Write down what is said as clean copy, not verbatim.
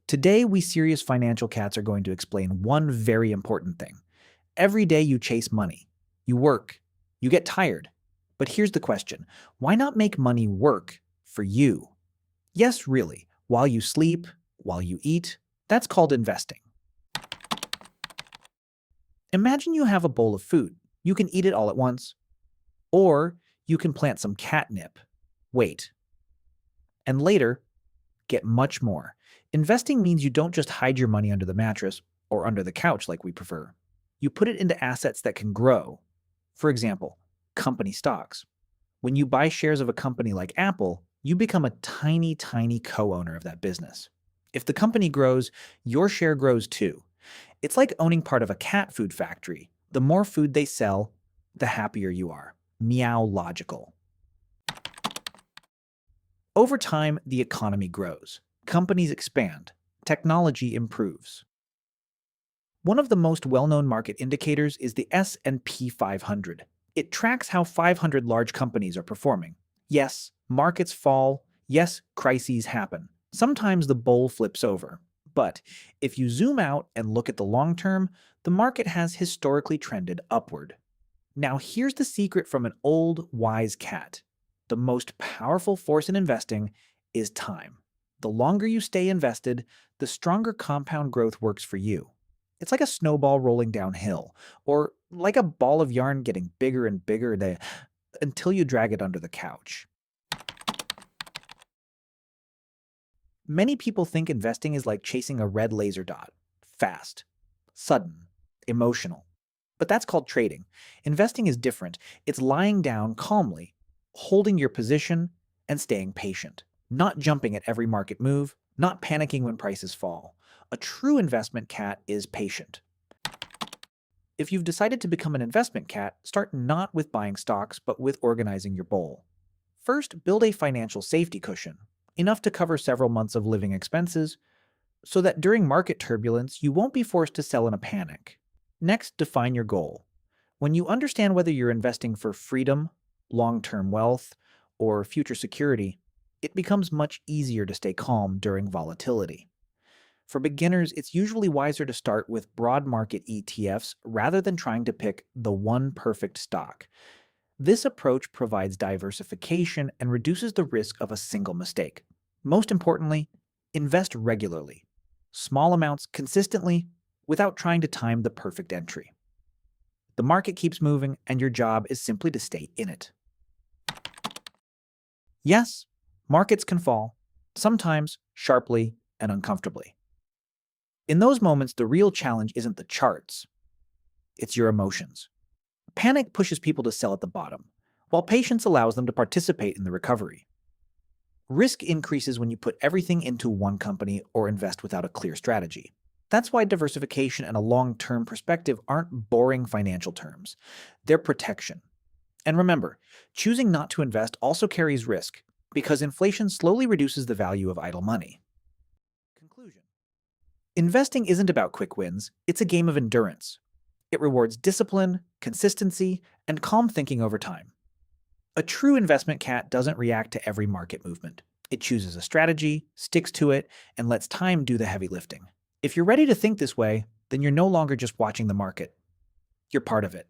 Today, we serious financial cats are going to explain one very important thing. Every day you chase money, you work, you get tired. But here's the question: why not make money work for you? Yes, really, while you sleep, while you eat, that's called investing. Imagine you have a bowl of food. You can eat it all at once, or you can plant some catnip. Wait, and later, get much more. Investing means you don't just hide your money under the mattress or under the couch like we prefer. You put it into assets that can grow. For example, company stocks. When you buy shares of a company like Apple, you become a tiny, tiny co owner of that business. If the company grows, your share grows too. It's like owning part of a cat food factory. The more food they sell, the happier you are. Meow logical. Over time, the economy grows. Companies expand. Technology improves. One of the most well-known market indicators is the S&P 500. It tracks how 500 large companies are performing. Yes, markets fall. Yes, crises happen. Sometimes the bowl flips over. But if you zoom out and look at the long term, the market has historically trended upward. Now here's the secret from an old, wise cat. The most powerful force in investing is time. The longer you stay invested, the stronger compound growth works for you. It's like a snowball rolling downhill, or like a ball of yarn getting bigger and bigger until you drag it under the couch. Many people think investing is like chasing a red laser dot: fast, sudden, emotional. But that's called trading. Investing is different. It's lying down calmly, holding your position, and staying patient. Not jumping at every market move, not panicking when prices fall. A true investment cat is patient. If you've decided to become an investment cat, start not with buying stocks, but with organizing your bowl. First, build a financial safety cushion, enough to cover several months of living expenses, so that during market turbulence, you won't be forced to sell in a panic. Next, define your goal. When you understand whether you're investing for freedom, long-term wealth, or future security, it becomes much easier to stay calm during volatility. For beginners, it's usually wiser to start with broad market ETFs rather than trying to pick the one perfect stock. This approach provides diversification and reduces the risk of a single mistake. Most importantly, invest regularly, small amounts consistently, without trying to time the perfect entry. The market keeps moving, and your job is simply to stay in it. Yes, markets can fall, sometimes sharply and uncomfortably. In those moments, the real challenge isn't the charts, it's your emotions. Panic pushes people to sell at the bottom, while patience allows them to participate in the recovery. Risk increases when you put everything into one company or invest without a clear strategy. That's why diversification and a long-term perspective aren't boring financial terms. They're protection. And remember, choosing not to invest also carries risk, because inflation slowly reduces the value of idle money. Conclusion: investing isn't about quick wins, it's a game of endurance. It rewards discipline, consistency, and calm thinking over time. A true investment cat doesn't react to every market movement. It chooses a strategy, sticks to it, and lets time do the heavy lifting. If you're ready to think this way, then you're no longer just watching the market. You're part of it.